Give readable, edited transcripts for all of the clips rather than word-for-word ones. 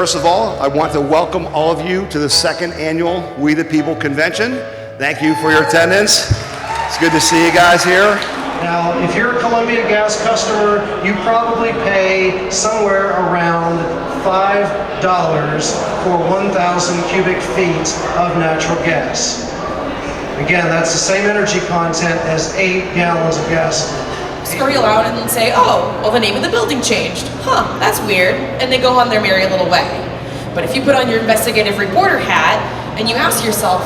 First of all, I want to welcome all of you to the second annual We the People Convention. Thank you for your attendance. It's good to see you guys here. Now, if you're a Columbia Gas customer, you probably pay somewhere around $5 for 1,000 cubic feet of natural gas. Again, that's the same energy content as 8 gallons of gas. Scurry around and say, oh, well, the name of the building changed. Huh, that's weird. And they go on their merry little way. But if you put on your investigative reporter hat and you ask yourself,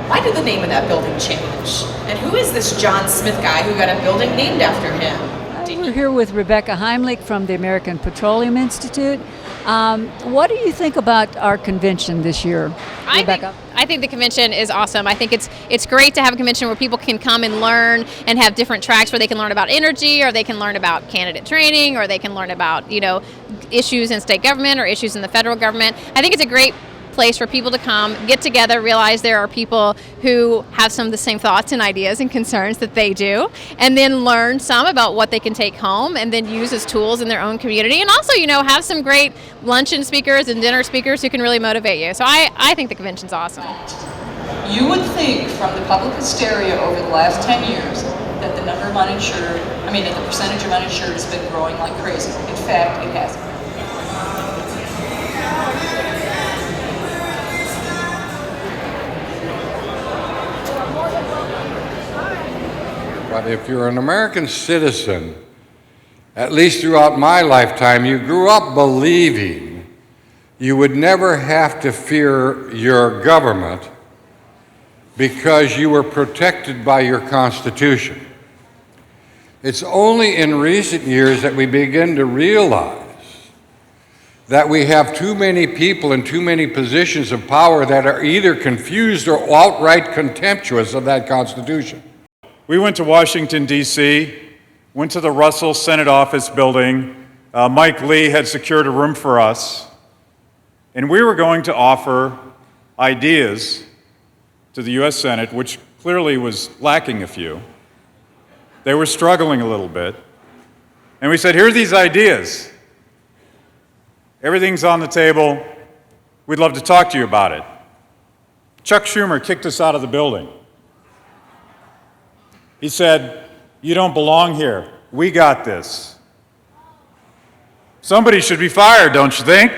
why did the name of that building change? And who is this John Smith guy who got a building named after him? We're here with Rebecca Heimlich from the American Petroleum Institute. What do you think about our convention this year, Rebecca? I think the convention is awesome. I think it's great to have a convention where people can come and learn and have different tracks where they can learn about energy, or they can learn about candidate training, or they can learn about, issues in state government or issues in the federal government. I think it's a great place for people to come, get together, realize there are people who have some of the same thoughts and ideas and concerns that they do, and then learn some about what they can take home and then use as tools in their own community, and also, have some great luncheon speakers and dinner speakers who can really motivate you. So I think the convention's awesome. You would think from the public hysteria over the last 10 years that the number of uninsured, that the percentage of uninsured has been growing like crazy. In fact, it hasn't. But if you're an American citizen, at least throughout my lifetime, you grew up believing you would never have to fear your government because you were protected by your Constitution. It's only in recent years that we begin to realize that we have too many people in too many positions of power that are either confused or outright contemptuous of that Constitution. We went to Washington, D.C., went to the Russell Senate Office building. Mike Lee had secured a room for us, and we were going to offer ideas to the U.S. Senate, which clearly was lacking a few. They were struggling a little bit. And we said, here are these ideas. Everything's on the table. We'd love to talk to you about it. Chuck Schumer kicked us out of the building. He said, you don't belong here. We got this. Somebody should be fired, don't you think?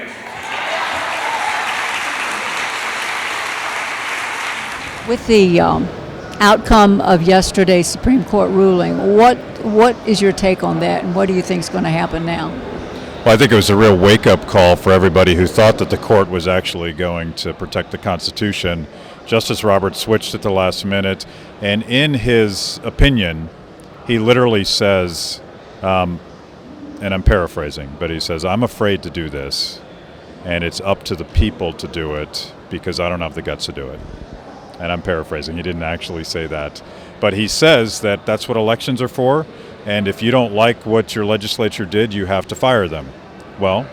With the outcome of yesterday's Supreme Court ruling, what is your take on that, and what do you think is going to happen now? Well, I think it was a real wake-up call for everybody who thought that the court was actually going to protect the Constitution. Justice Roberts switched at the last minute, and in his opinion, he literally says, and I'm paraphrasing, but he says, I'm afraid to do this, and it's up to the people to do it because I don't have the guts to do it. And I'm paraphrasing. He didn't actually say that. But he says that that's what elections are for, and if you don't like what your legislature did, you have to fire them. Well,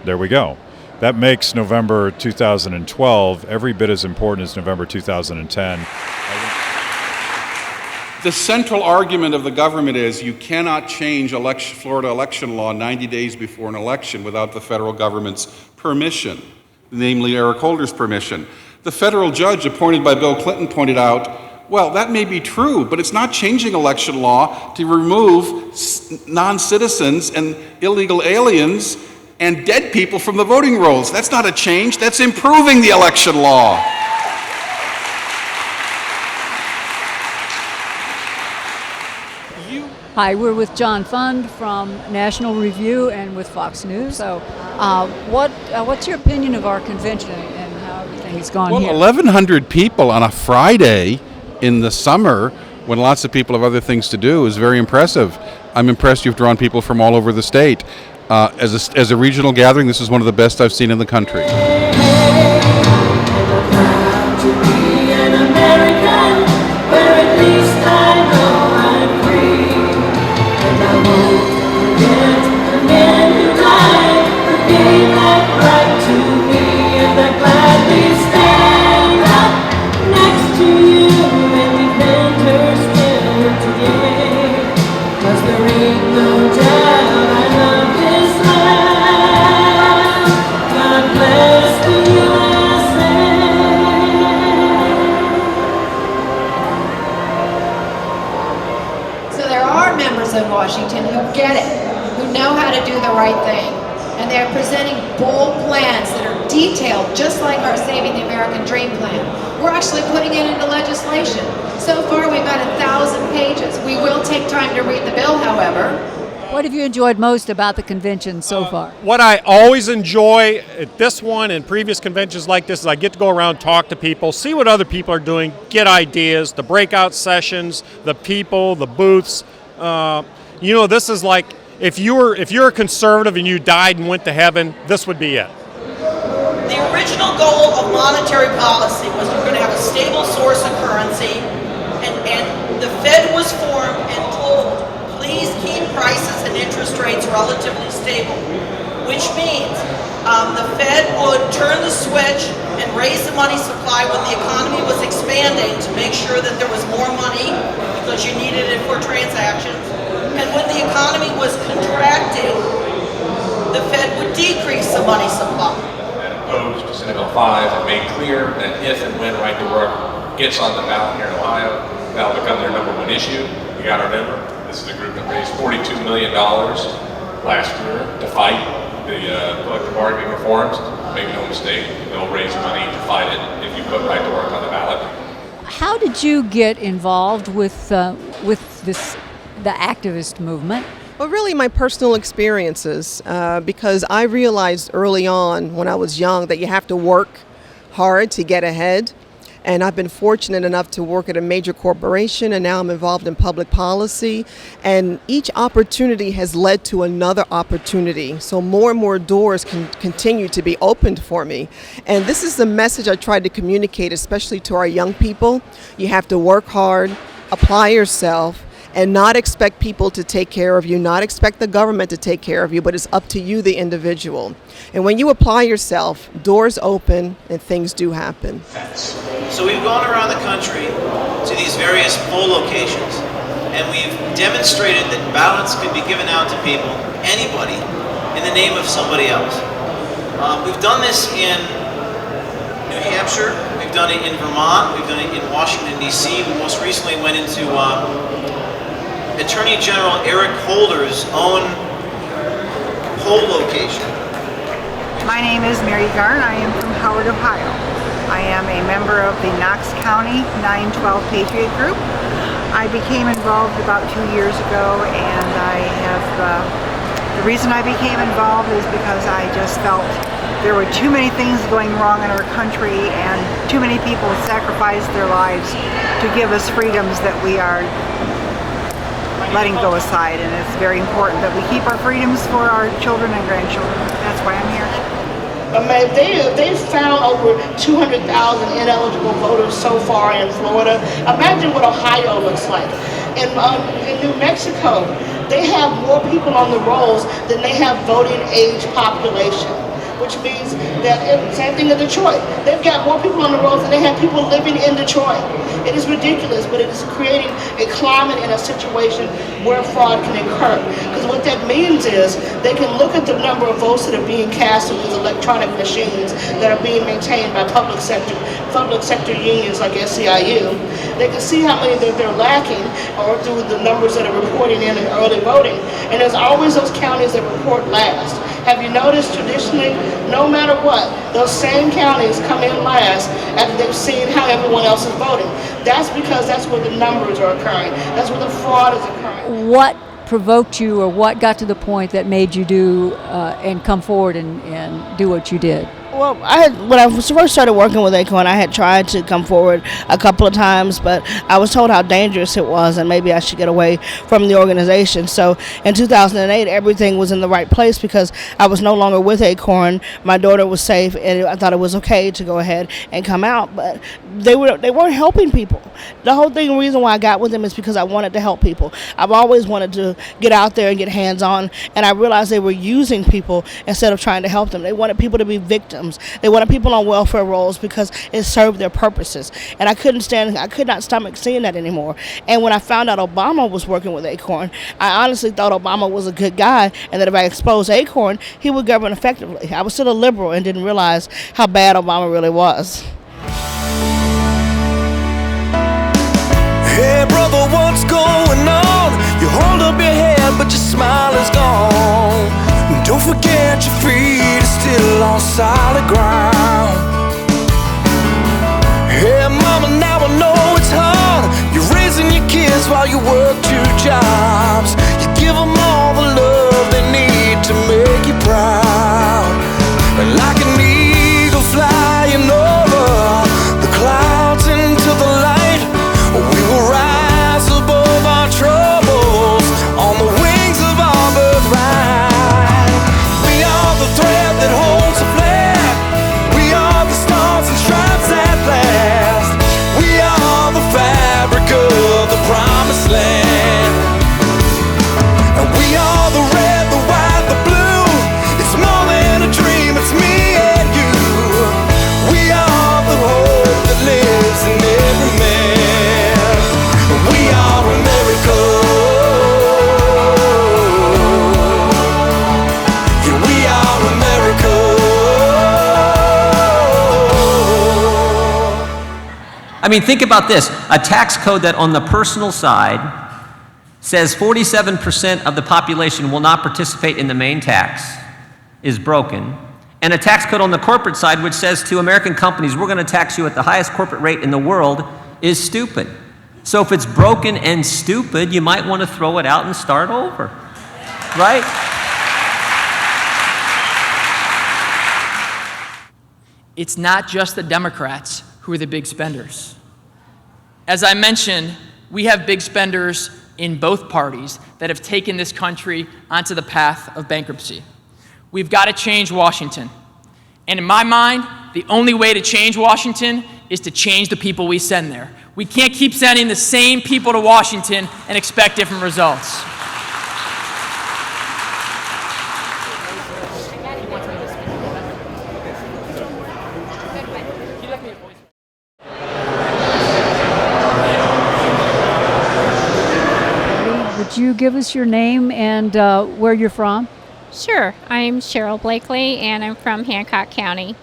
there we go. That makes November 2012 every bit as important as November 2010. The central argument of the government is you cannot change Florida election law 90 days before an election without the federal government's permission, namely Eric Holder's permission. The federal judge appointed by Bill Clinton pointed out, well, that may be true, but it's not changing election law to remove non-citizens and illegal aliens and dead people from the voting rolls. That's not a change, that's improving the election law. Hi, we're with John Fund from National Review and with Fox News. So what's your opinion of our convention and how everything has gone here? 1,100 people on a Friday in the summer when lots of people have other things to do is very impressive. I'm impressed you've drawn people from all over the state. As a regional gathering, this is one of the best I've seen in the country. God bless. know how to do the right thing. And they're presenting bold plans that are detailed, just like our Saving the American Dream plan. We're actually putting it into legislation. So far, we've got 1,000 pages. We will take time to read the bill, however. What have you enjoyed most about the convention so far? What I always enjoy at this one and previous conventions like this is I get to go around, talk to people, see what other people are doing, get ideas, the breakout sessions, the people, the booths. This is like if you're a conservative and you died and went to heaven, this would be it. The original goal of monetary policy was we're going to have a stable source of currency, and the Fed was formed and told, please keep prices and interest rates relatively stable, which means the Fed would turn the switch and raise the money supply when the economy was expanding to make sure that there was more money because you needed it for transactions. And when the economy was contracting, the Fed would decrease the money supply. And opposed to Senate Bill 5 and made clear that if and when right to work gets on the ballot here in Ohio, that'll become their #1 issue. You got to remember, this is a group that raised $42 million last year to fight the collective bargaining reforms. Make no mistake, they'll raise money to fight it if you put right to work on the ballot. How did you get involved with the activist movement? Well, really my personal experiences, because I realized early on when I was young that you have to work hard to get ahead. And I've been fortunate enough to work at a major corporation, and now I'm involved in public policy. And each opportunity has led to another opportunity. So more and more doors can continue to be opened for me. And this is the message I tried to communicate, especially to our young people. You have to work hard, apply yourself, and not expect people to take care of you, not expect the government to take care of you, but it's up to you, the individual. And when you apply yourself, doors open and things do happen. So we've gone around the country to these various poll locations, and we've demonstrated that ballots can be given out to people, anybody, in the name of somebody else. We've done this in New Hampshire, we've done it in Vermont, we've done it in Washington, D.C. We most recently went into Attorney General Eric Holder's own poll location. My name is Mary Garn. I am from Howard, Ohio. I am a member of the Knox County 912 Patriot Group. I became involved about 2 years ago, and the reason I became involved is because I just felt there were too many things going wrong in our country, and too many people sacrificed their lives to give us freedoms that we are letting go aside, and it's very important that we keep our freedoms for our children and grandchildren. That's why I'm here. They've found over 200,000 ineligible voters so far in Florida. Imagine what Ohio looks like. In New Mexico, they have more people on the rolls than they have voting age population, which means that, same thing in Detroit. They've got more people on the rolls than they have people living in Detroit. It is ridiculous, but it is creating a climate and a situation where fraud can occur. Because what that means is they can look at the number of votes that are being cast in these electronic machines that are being maintained by public sector unions like SEIU. They can see how many that they're lacking, or through the numbers that are reporting in early voting. And there's always those counties that report last. Have you noticed traditionally, no matter what, those same counties come in last after they've seen how everyone else is voting? That's because that's where the numbers are occurring. That's where the fraud is occurring. What provoked you, or what got to the point that made you do and come forward and do what you did? Well, when I first started working with Acorn, I had tried to come forward a couple of times, but I was told how dangerous it was and maybe I should get away from the organization. So in 2008, everything was in the right place because I was no longer with Acorn. My daughter was safe, and I thought it was okay to go ahead and come out, but they weren't helping people. The whole reason why I got with them is because I wanted to help people. I've always wanted to get out there and get hands-on, and I realized they were using people instead of trying to help them. They wanted people to be victims. They wanted people on welfare rolls because it served their purposes. And I could not stomach seeing that anymore. And when I found out Obama was working with Acorn, I honestly thought Obama was a good guy, and that if I exposed Acorn, he would govern effectively. I was still a liberal and didn't realize how bad Obama really was. Hey brother, what's going on? You hold up your head, but your smile is gone. forget your feet are still on solid ground. Hey mama, now I know it's hard. You're raising your kids while you work 2 jobs. You give them all the love they need to make you proud. And like an eagle flying over the clouds into the light, we will rise above our troubles on the wings of our birthright. We are the thread that holds the flag. We are the stars and stripes at last. We are the fabric of the promised land. And we are the red, the white, the blue. It's more than a dream, it's me and you. We are the hope that lives in every man. We are America. Yeah, we are America. I mean, think about this. A tax code that on the personal side says 47% of the population will not participate in the main tax is broken. And a tax code on the corporate side which says to American companies, we're going to tax you at the highest corporate rate in the world, is stupid. So if it's broken and stupid, you might want to throw it out and start over, right? It's not just the Democrats who are the big spenders. As I mentioned, we have big spenders in both parties that have taken this country onto the path of bankruptcy. We've got to change Washington. And in my mind, the only way to change Washington is to change the people we send there. We can't keep sending the same people to Washington and expect different results. Would you give us your name and where you're from? Sure. I'm Cheryl Blakely, and I'm from Hancock County.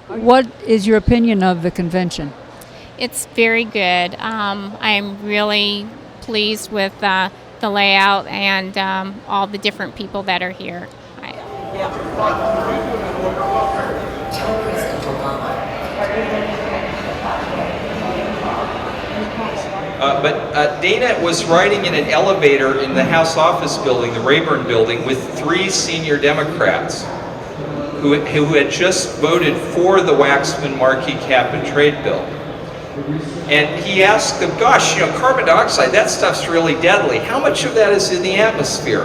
What is your opinion of the convention? It's very good. I'm really pleased with the layout and all the different people that are here. But Dana was riding in an elevator in the House Office building, the Rayburn building, with 3 senior Democrats who had just voted for the Waxman Markey cap and trade bill. And he asked them, gosh, you know, carbon dioxide, that stuff's really deadly. How much of that is in the atmosphere?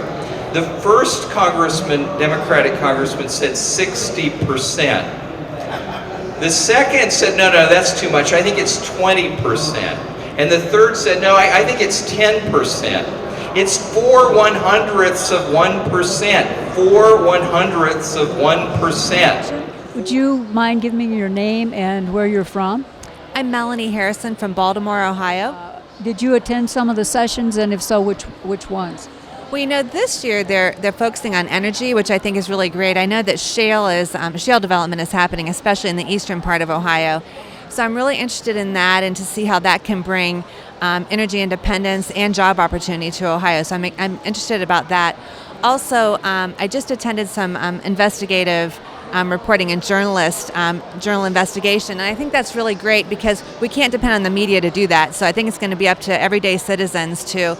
The first congressman, Democratic congressman, said 60%. The second said, no, that's too much. I think it's 20%. And the third said, no, I think it's 10%. It's 4/100ths of 1%. 4/100ths of 1%. Would you mind giving me your name and where you're from? I'm Melanie Harrison from Baltimore, Ohio. Did you attend some of the sessions, and if so, which ones? Well, you know, this year they're focusing on energy, which I think is really great. I know that shale development is happening, especially in the eastern part of Ohio. So I'm really interested in that and to see how that can bring energy independence and job opportunity to Ohio. So I'm interested about that. Also, I just attended some investigative reporting and journal investigation, and I think that's really great because we can't depend on the media to do that. So I think it's going to be up to everyday citizens to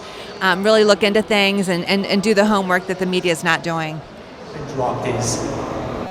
really look into things and do the homework that the media is not doing. Drop these